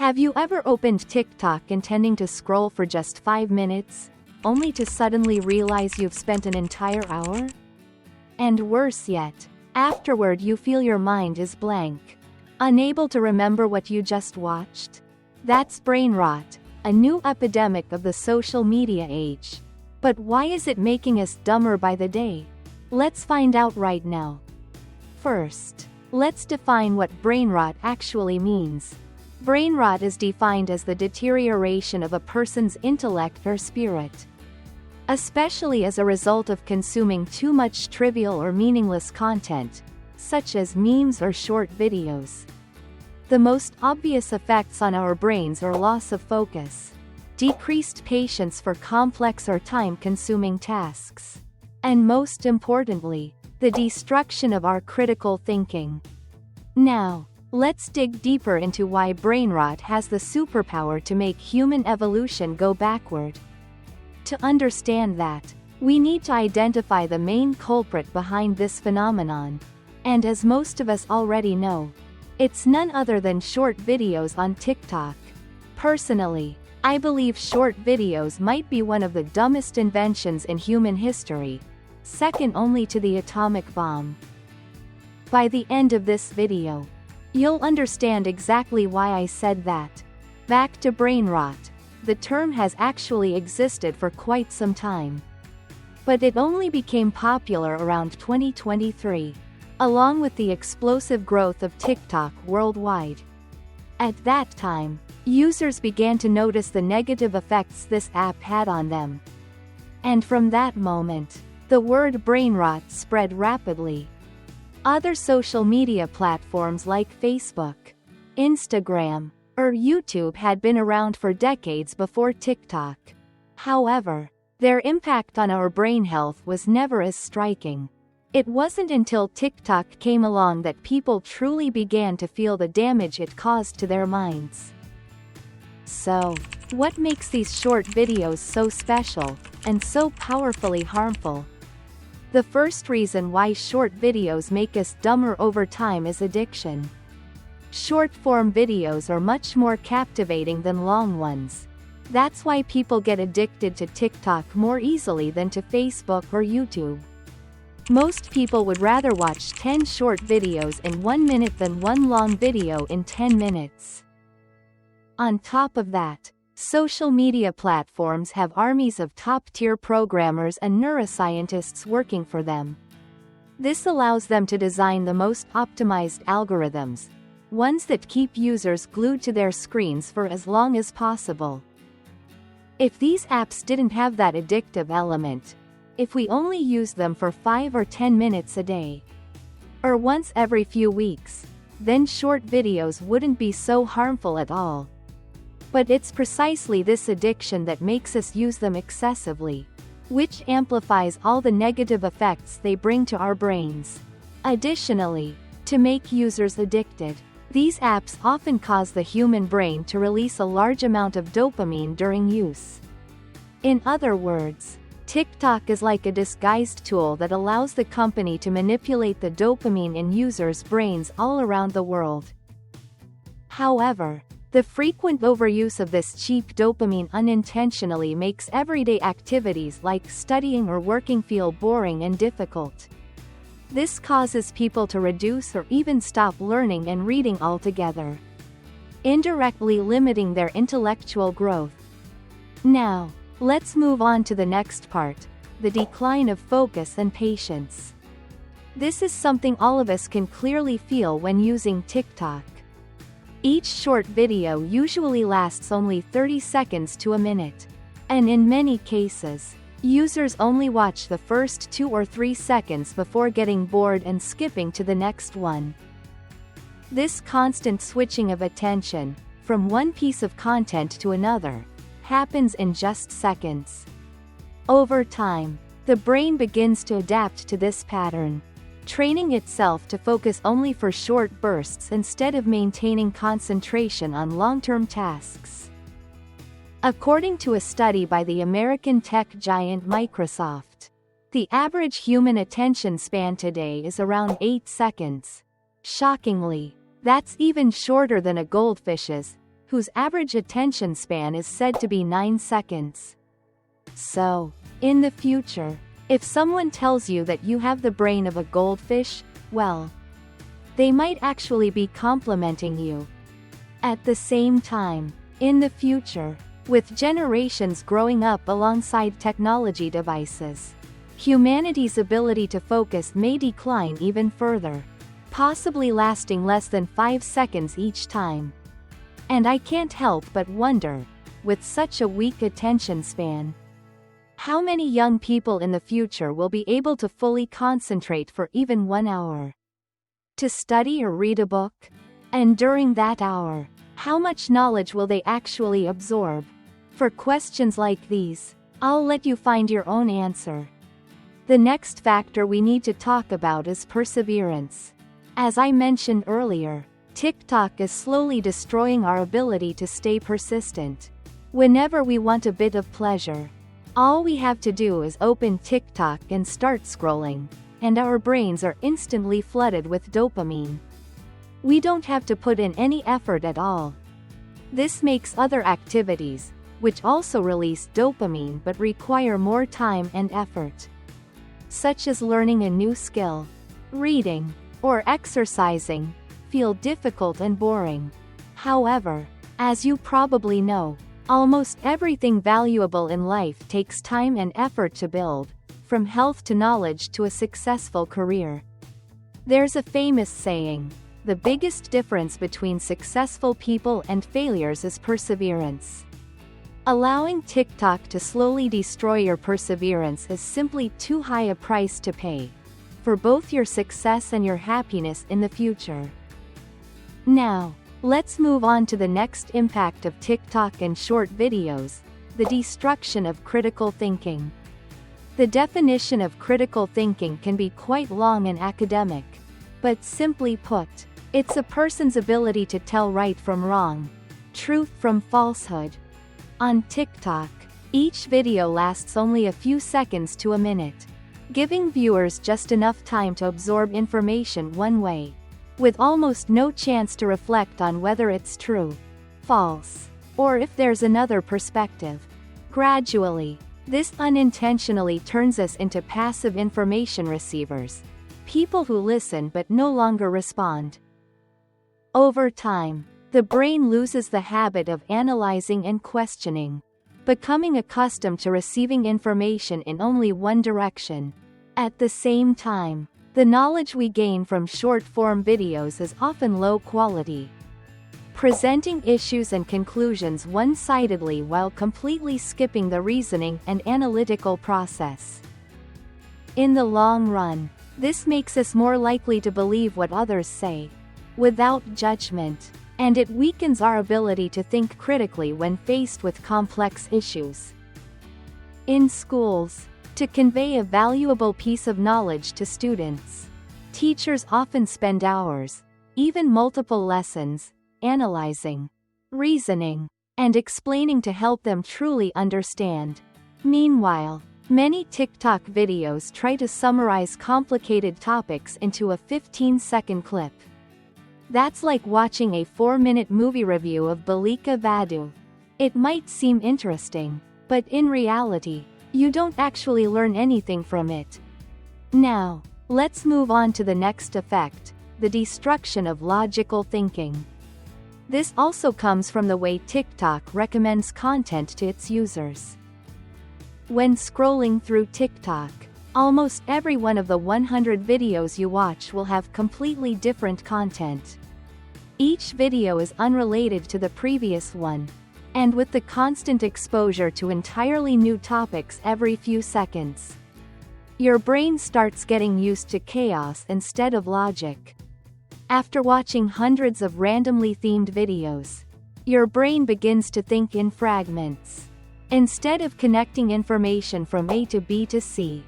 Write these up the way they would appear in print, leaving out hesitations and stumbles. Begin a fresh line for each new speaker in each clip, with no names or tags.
Have you ever opened TikTok intending to scroll for just 5 minutes, only to suddenly realize you've spent an entire hour? And worse yet, afterward you feel your mind is blank, unable to remember what you just watched? That's brainrot, a new epidemic of the social media age. But why is it making us dumber by the day? Let's find out right now. First, let's define what brainrot actually means. Brainrot is defined as the deterioration of a person's intellect or spirit, especially as a result of consuming too much trivial or meaningless content, such as memes or short videos. The most obvious effects on our brains are loss of focus, decreased patience for complex or time-consuming tasks, and most importantly, the destruction of our critical thinking. Now, let's dig deeper into why brainrot has the superpower to make human evolution go backward. To understand that, we need to identify the main culprit behind this phenomenon. And as most of us already know, it's none other than short videos on TikTok. Personally, I believe short videos might be one of the dumbest inventions in human history, second only to the atomic bomb. By the end of this video, you'll understand exactly why I said that. Back to brainrot. The term has actually existed for quite some time, but it only became popular around 2023, along with the explosive growth of TikTok worldwide. At that time, users began to notice the negative effects this app had on them. And from that moment, the word brainrot spread rapidly. Other social media platforms like Facebook, Instagram, or YouTube had been around for decades before TikTok. However, their impact on our brain health was never as striking. It wasn't until TikTok came along that people truly began to feel the damage it caused to their minds. So, what makes these short videos so special, and so powerfully harmful? The first reason why short videos make us dumber over time is addiction. Short-form videos are much more captivating than long ones. That's why people get addicted to TikTok more easily than to Facebook or YouTube. Most people would rather watch 10 short videos in 1 minute than one long video in 10 minutes. On top of that, social media platforms have armies of top-tier programmers and neuroscientists working for them. This allows them to design the most optimized algorithms, ones that keep users glued to their screens for as long as possible. If these apps didn't have that addictive element, if we only used them for 5 or 10 minutes a day, or once every few weeks, then short videos wouldn't be so harmful at all. But it's precisely this addiction that makes us use them excessively, which amplifies all the negative effects they bring to our brains. Additionally, to make users addicted, these apps often cause the human brain to release a large amount of dopamine during use. In other words, TikTok is like a disguised tool that allows the company to manipulate the dopamine in users' brains all around the world. However, the frequent overuse of this cheap dopamine unintentionally makes everyday activities like studying or working feel boring and difficult. This causes people to reduce or even stop learning and reading altogether, indirectly limiting their intellectual growth. Now, let's move on to the next part, the decline of focus and patience. This is something all of us can clearly feel when using TikTok. Each short video usually lasts only 30 seconds to a minute, and in many cases, users only watch the first 2 or 3 seconds before getting bored and skipping to the next one. This constant switching of attention, from one piece of content to another, happens in just seconds. Over time, the brain begins to adapt to this pattern, training itself to focus only for short bursts instead of maintaining concentration on long-term tasks. According to a study by the American tech giant Microsoft, the average human attention span today is around 8 seconds. Shockingly, that's even shorter than a goldfish's, whose average attention span is said to be 9 seconds. So, in the future, if someone tells you that you have the brain of a goldfish, well, they might actually be complimenting you. At the same time, in the future, with generations growing up alongside technology devices, humanity's ability to focus may decline even further, possibly lasting less than 5 seconds each time. And I can't help but wonder, with such a weak attention span, how many young people in the future will be able to fully concentrate for even 1 hour to study or read a book? And during that hour, how much knowledge will they actually absorb? For questions like these, I'll let you find your own answer. The next factor we need to talk about is perseverance. As I mentioned earlier, TikTok is slowly destroying our ability to stay persistent. Whenever we want a bit of pleasure, all we have to do is open TikTok and start scrolling, and our brains are instantly flooded with dopamine. We don't have to put in any effort at all. This makes other activities, which also release dopamine but require more time and effort, such as learning a new skill, reading, or exercising, feel difficult and boring. However, as you probably know, almost everything valuable in life takes time and effort to build, from health to knowledge to a successful career. There's a famous saying, the biggest difference between successful people and failures is perseverance. Allowing TikTok to slowly destroy your perseverance is simply too high a price to pay, for both your success and your happiness in the future. Now, let's move on to the next impact of TikTok and short videos, the destruction of critical thinking. The definition of critical thinking can be quite long and academic, but simply put, it's a person's ability to tell right from wrong, truth from falsehood. On TikTok, each video lasts only a few seconds to a minute, giving viewers just enough time to absorb information one way, with almost no chance to reflect on whether it's true, false, or if there's another perspective. Gradually, this unintentionally turns us into passive information receivers, people who listen but no longer respond. Over time, the brain loses the habit of analyzing and questioning, becoming accustomed to receiving information in only one direction. At the same time, the knowledge we gain from short-form videos is often low quality, presenting issues and conclusions one-sidedly while completely skipping the reasoning and analytical process. In the long run, this makes us more likely to believe what others say, without judgment, and it weakens our ability to think critically when faced with complex issues. In schools, to convey a valuable piece of knowledge to students, teachers often spend hours, even multiple lessons, analyzing, reasoning, and explaining to help them truly understand. Meanwhile, many TikTok videos try to summarize complicated topics into a 15-second clip. That's like watching a 4-minute movie review of Balika Vadu. It might seem interesting, but in reality, you don't actually learn anything from it. Now, let's move on to the next effect, the destruction of logical thinking. This also comes from the way TikTok recommends content to its users. When scrolling through TikTok, almost every one of the 100 videos you watch will have completely different content. Each video is unrelated to the previous one, and with the constant exposure to entirely new topics every few seconds, your brain starts getting used to chaos instead of logic. After watching hundreds of randomly themed videos, your brain begins to think in fragments. Instead of connecting information from A to B to C,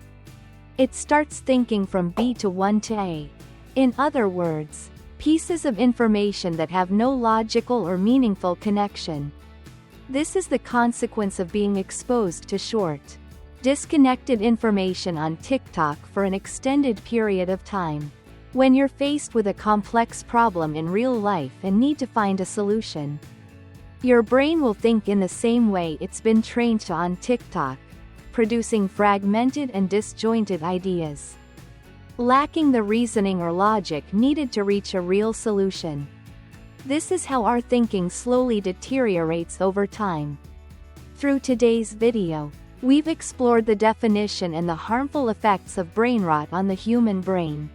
it starts thinking from B to 1 to A. In other words, pieces of information that have no logical or meaningful connection. This is the consequence of being exposed to short, disconnected information on TikTok for an extended period of time. When you're faced with a complex problem in real life and need to find a solution, Your brain will think in the same way it's been trained to on TikTok, producing fragmented and disjointed ideas, lacking the reasoning or logic needed to reach a real solution. This is how our thinking slowly deteriorates over time. Through today's video, we've explored the definition and the harmful effects of brain rot on the human brain.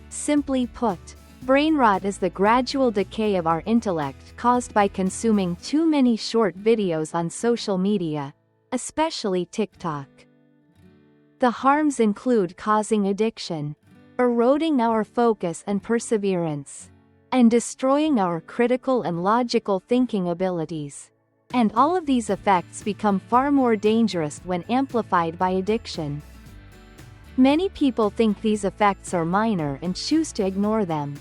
Simply put, brain rot is the gradual decay of our intellect caused by consuming too many short videos on social media, especially TikTok. The harms include causing addiction, eroding our focus and perseverance, and destroying our critical and logical thinking abilities. And all of these effects become far more dangerous when amplified by addiction. Many people think these effects are minor and choose to ignore them.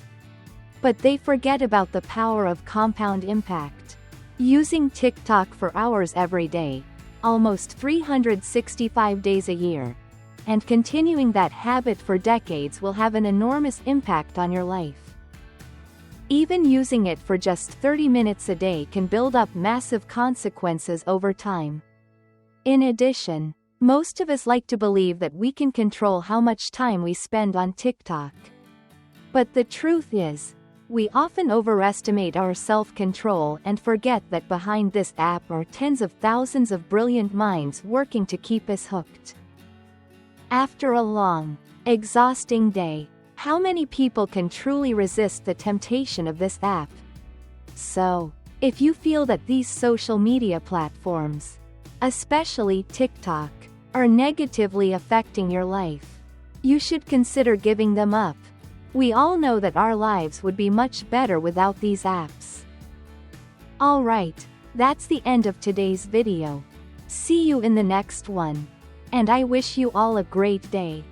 But they forget about the power of compound impact. Using TikTok for hours every day, almost 365 days a year, and continuing that habit for decades will have an enormous impact on your life. Even using it for just 30 minutes a day can build up massive consequences over time. In addition, most of us like to believe that we can control how much time we spend on TikTok. But the truth is, we often overestimate our self-control and forget that behind this app are tens of thousands of brilliant minds working to keep us hooked. After a long, exhausting day, how many people can truly resist the temptation of this app? So, if you feel that these social media platforms, especially TikTok, are negatively affecting your life, you should consider giving them up. We all know that our lives would be much better without these apps. Alright, that's the end of today's video. See you in the next one. And I wish you all a great day.